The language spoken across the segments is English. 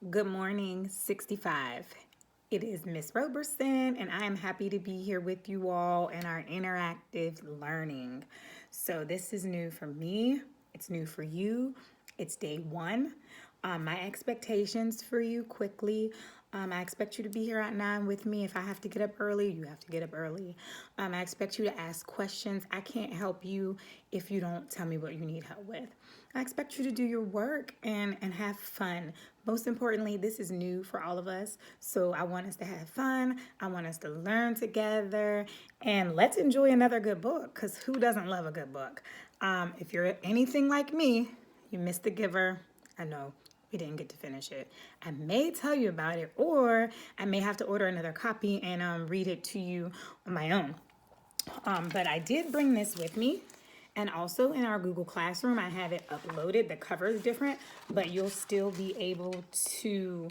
Good morning, 65. It is Miss Roberson, and I am happy to be here with you all in our interactive learning. So, this is new for me, it's new for you. It's day one. My expectations for you quickly. I expect you to be here at 9 with me. If I have to get up early, you have to get up early. I expect you to ask questions. I can't help you if you don't tell me what you need help with. I expect you to do your work and have fun. Most importantly, this is new for all of us. So I want us to have fun. I want us to learn together. And let's enjoy another good book, because who doesn't love a good book? If you're anything like me, you missed The Giver. I know we didn't get to finish it. I may tell you about it, or I may have to order another copy and read it to you on my own. But I did bring this with me. And also in our Google Classroom, I have it uploaded. The cover is different, but you'll still be able to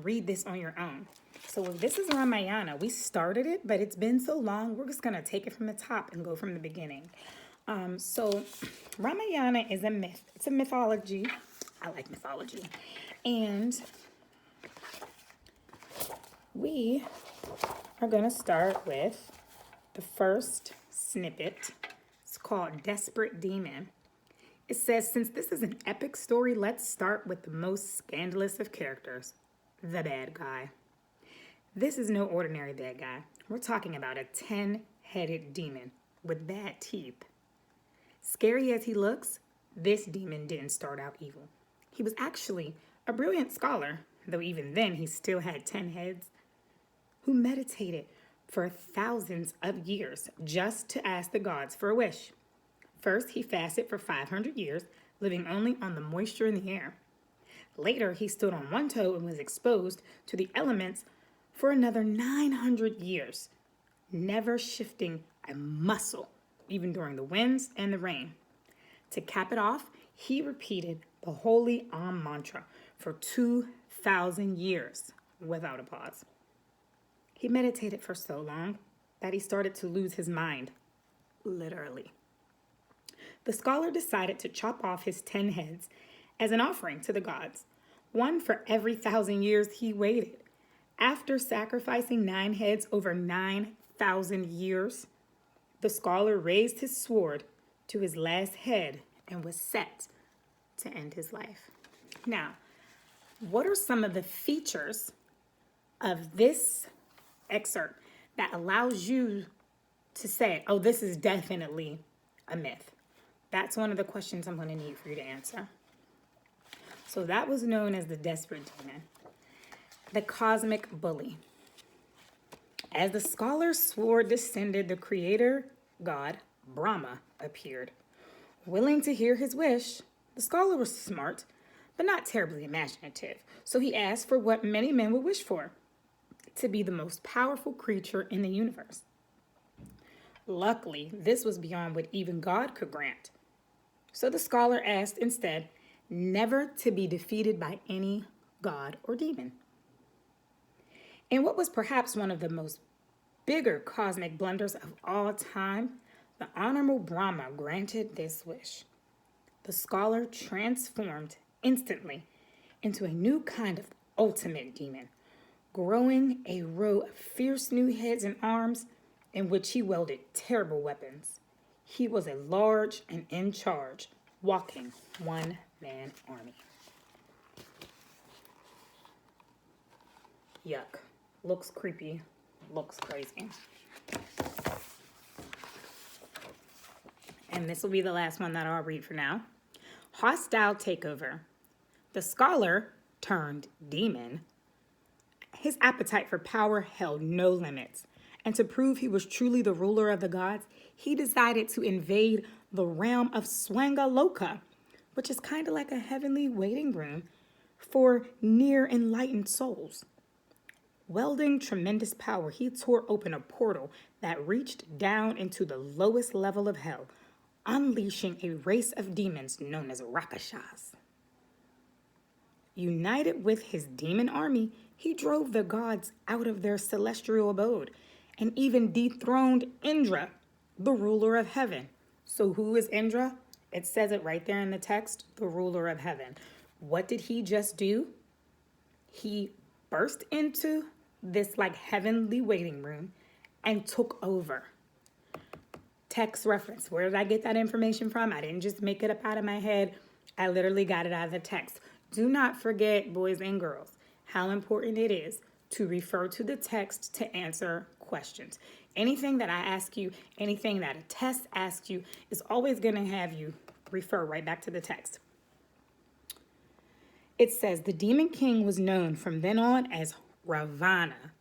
read this on your own. So this is Ramayana. We started it, but it's been so long, we're just going to take it from the top and go from the beginning. So Ramayana is a myth. It's a mythology. I like mythology. And we are going to start with the first snippet. It's called Desperate Demon. It says, since this is an epic story, let's start with the most scandalous of characters, the bad guy. This is no ordinary bad guy. We're talking about a 10-headed demon with bad teeth. Scary as he looks, this demon didn't start out evil. He was actually a brilliant scholar, though even then he still had 10 heads, who meditated for thousands of years just to ask the gods for a wish. First, he fasted for 500 years, living only on the moisture in the air. Later, he stood on one toe and was exposed to the elements for another 900 years, never shifting a muscle, even during the winds and the rain. To cap it off, he repeated the holy Om mantra for 2,000 years without a pause. He meditated for so long that he started to lose his mind, literally. The scholar decided to chop off his 10 heads as an offering to the gods, one for every 1,000 years he waited. After sacrificing 9 heads over 9,000 years, the scholar raised his sword to his last head and was set to end his life. Now, what are some of the features of this excerpt that allows you to say, oh, this is definitely a myth? That's one of the questions I'm going to need for you to answer. So that was known as the desperate demon, the cosmic bully. As the scholar's sword descended, the creator god, Brahma, appeared. Willing to hear his wish, the scholar was smart, but not terribly imaginative. So he asked for what many men would wish for, to be the most powerful creature in the universe. Luckily, this was beyond what even God could grant. So the scholar asked instead, never to be defeated by any god or demon. In what was perhaps one of the most bigger cosmic blunders of all time, the Honorable Brahma granted this wish. The scholar transformed instantly into a new kind of ultimate demon, growing a row of fierce new heads and arms in which he wielded terrible weapons. He was a large and in charge, walking one-man army. Yuck. Looks creepy. Looks crazy. And this will be the last one that I'll read for now. Hostile takeover. The scholar turned demon. His appetite for power held no limits. And to prove he was truly the ruler of the gods, he decided to invade the realm of Swangaloka, which is kind of like a heavenly waiting room for near enlightened souls. Wielding tremendous power, he tore open a portal that reached down into the lowest level of hell, unleashing a race of demons known as Rakshas. United with his demon army, he drove the gods out of their celestial abode and even dethroned Indra, the ruler of heaven. So who is Indra? It says it right there in the text, the ruler of heaven. What did he just do? he burst into this like heavenly waiting room and took over. Text reference. Where did I get that information from? I didn't just make it up out of my head. I literally got it out of the text. Do not forget, boys and girls, how important it is to refer to the text to answer questions. Anything that I ask you, anything that a test asks you, is always going to have you refer right back to the text. It says, the demon king was known from then on as Ravana.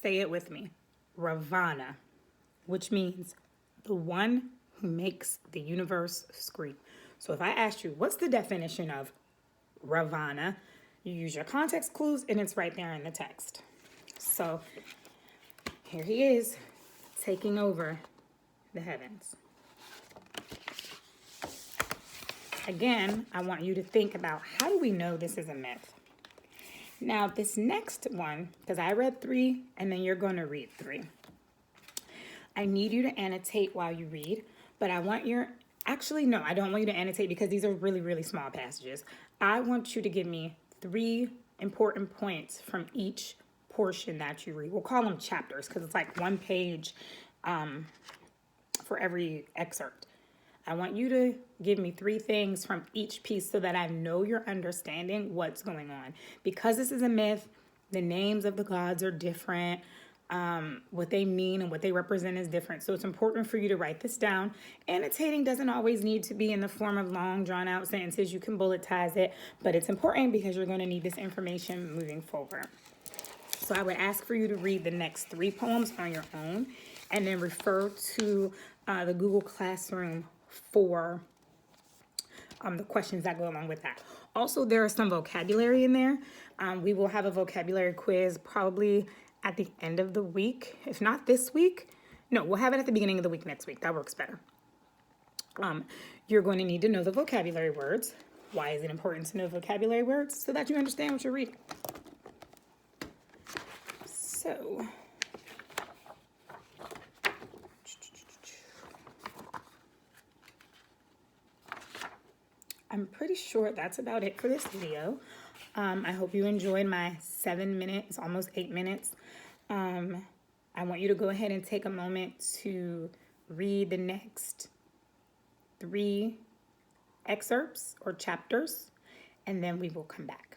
Say it with me. Ravana, which means the one who makes the universe scream. So if I asked you, what's the definition of Ravana? You use your context clues and it's right there in the text. So here he is taking over the heavens. Again, I want you to think about, how do we know this is a myth? Now, this next one, because I read 3 and then you're going to read 3. I need you to annotate while you read, but I want actually, no, I don't want you to annotate because these are really, really small passages. I want you to give me 3 important points from each portion that you read. We'll call them chapters because it's like 1 page for every excerpt. I want you to give me 3 things from each piece so that I know you're understanding what's going on. Because this is a myth, the names of the gods are different. What they mean and what they represent is different. So it's important for you to write this down. Annotating doesn't always need to be in the form of long, drawn-out sentences. You can bulletize it, but it's important because you're going to need this information moving forward. So I would ask for you to read the next 3 poems on your own and then refer to the Google Classroom for the questions that go along with that. Also, there is some vocabulary in there. We will have a vocabulary quiz probably at the end of the week. If not this week, no, we'll have it at the beginning of the week next week. That works better. You're going to need to know the vocabulary words. Why is it important to know vocabulary words? So that you understand what you're reading. So, I'm pretty sure that's about it for this video. I hope you enjoyed my 7 minutes, almost 8 minutes. I want you to go ahead and take a moment to read the next 3 excerpts or chapters, and then we will come back.